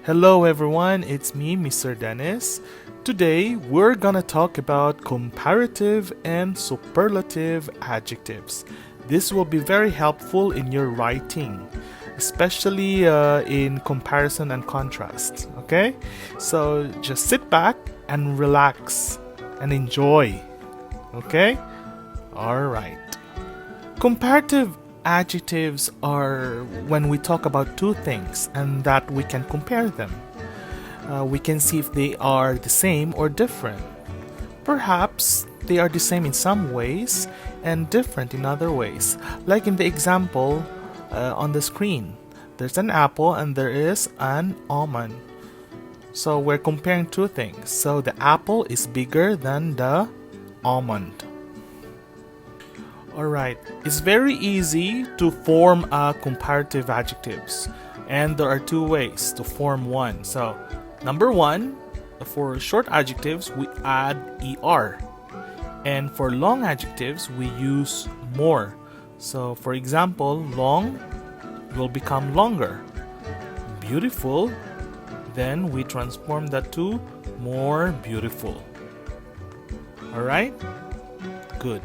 Hello everyone, it's me, Mr. Dennis. Today we're gonna talk about comparative and superlative adjectives. This will be very helpful in your writing, especially in comparison and contrast. Okay? So just sit back and relax and enjoy. Okay? Alright. Comparative adjectives are when we talk about two things and that we can compare them. We can see if they are the same or different. Perhaps they are the same in some ways and different in other ways. Like in the example on the screen, there's an apple and there is an almond. So we're comparing two things. So the apple is bigger than the almond. Alright, it's very easy to form comparative adjectives, and there are two ways to form one. So, number one, for short adjectives, we add er, and for long adjectives, we use more. So, for example, long will become longer. Beautiful, then we transform that to more beautiful. Alright? Good.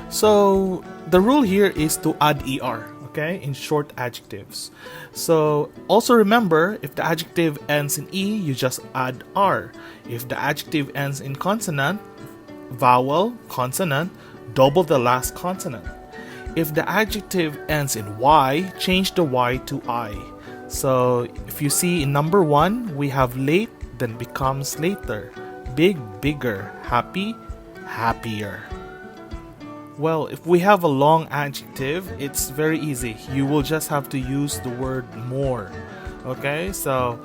So the rule here is to add er, okay, in short adjectives. So also remember, if the adjective ends in e, you just add r. If the adjective ends in consonant, vowel, consonant, double the last consonant. If the adjective ends in y, change the y to I. So if you see in number one, we have late, then becomes later. Big, bigger. Happy, happier. Well, if we have a long adjective, it's very easy. You will just have to use the word more. Okay, so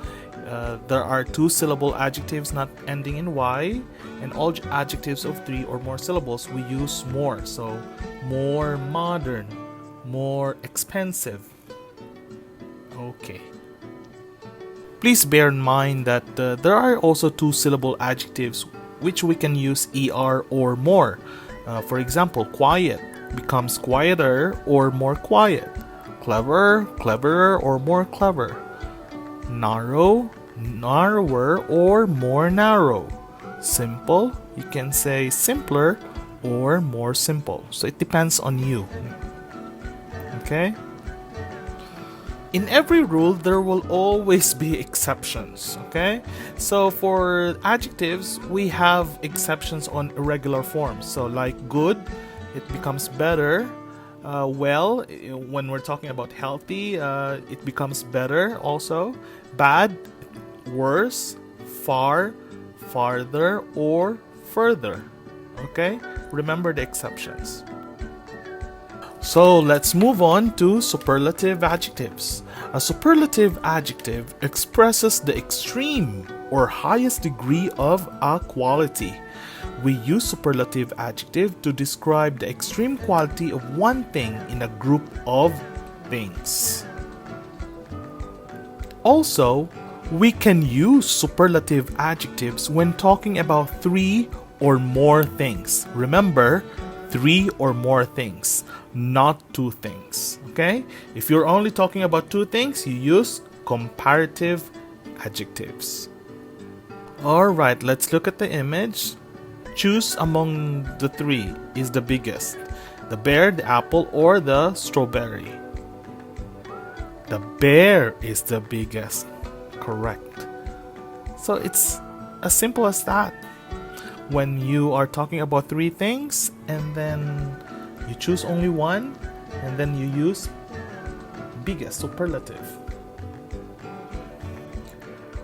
there are two syllable adjectives not ending in y, and all adjectives of three or more syllables we use more. So more modern, more expensive. Okay. Please bear in mind that there are also two syllable adjectives which we can use er or more. For example, quiet becomes quieter or more quiet. Clever, cleverer or more clever. Narrow, narrower or more narrow. Simple, you can say simpler or more simple. So it depends on you. Okay? In every rule, there will always be exceptions, okay? So for adjectives, we have exceptions on irregular forms. So like good, it becomes better. Well, when we're talking about healthy, it becomes better also. Bad, worse, far, farther, or further, okay? Remember the exceptions. So let's move on to superlative adjectives. A superlative adjective expresses the extreme or highest degree of a quality. We use superlative adjective to describe the extreme quality of one thing in a group of things. Also, we can use superlative adjectives when talking about three or more things. Remember, three or more things, not two things. Okay? If you're only talking about two things, you use comparative adjectives. Alright, let's look at the image. Choose among the three is the biggest. The bear, the apple, or the strawberry. The bear is the biggest. Correct. So it's as simple as that. When you are talking about three things and then you choose only one and then you use biggest, superlative.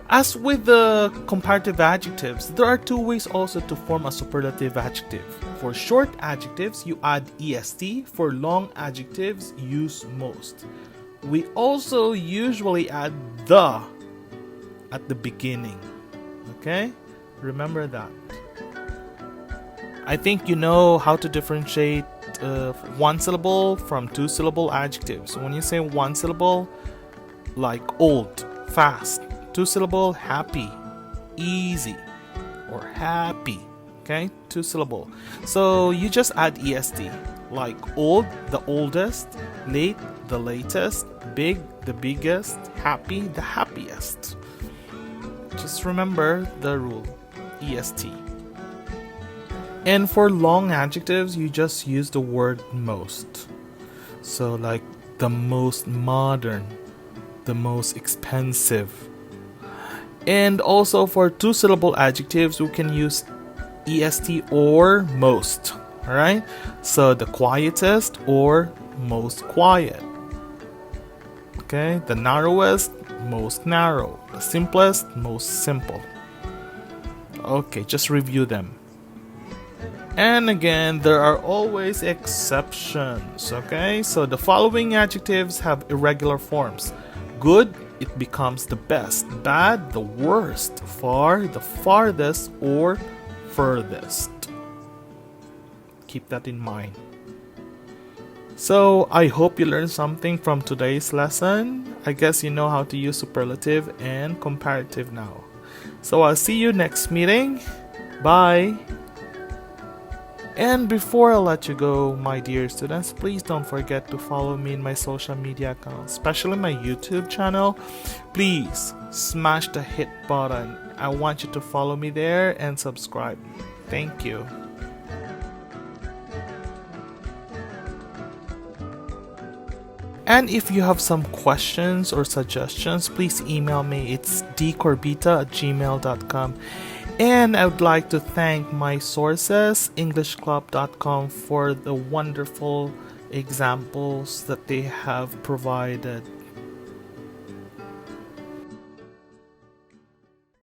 As with the comparative adjectives, there are two ways also to form a superlative adjective. For short adjectives, you add est. For long adjectives, use most. We also usually add the at the beginning. Okay? Remember that. I think you know how to differentiate one syllable from two syllable adjectives. When you say one syllable, like old, fast. Two syllable, happy, easy, or happy. Okay, two syllable. So you just add est, like old, the oldest, late, the latest, big, the biggest, happy, the happiest. Just remember the rule, est. And for long adjectives, you just use the word most. So like the most modern, the most expensive. And also for two-syllable adjectives, we can use est or most. Alright? So the quietest or most quiet. Okay? The narrowest, most narrow. The simplest, most simple. Okay, just review them. And again, there are always exceptions. Okay? So the following adjectives have irregular forms. Good, it becomes the best. Bad, the worst. Far, the farthest or furthest. Keep that in mind. So I hope you learned something from today's lesson. I guess you know how to use superlative and comparative now. So I'll see you next meeting. Bye. And before I let you go, my dear students, please don't forget to follow me in my social media accounts, especially my YouTube channel. Please smash the hit button. I want you to follow me there and subscribe. Thank you. And if you have some questions or suggestions, please email me. It's dcorbita@gmail.com. And I would like to thank my sources, englishclub.com, for the wonderful examples that they have provided.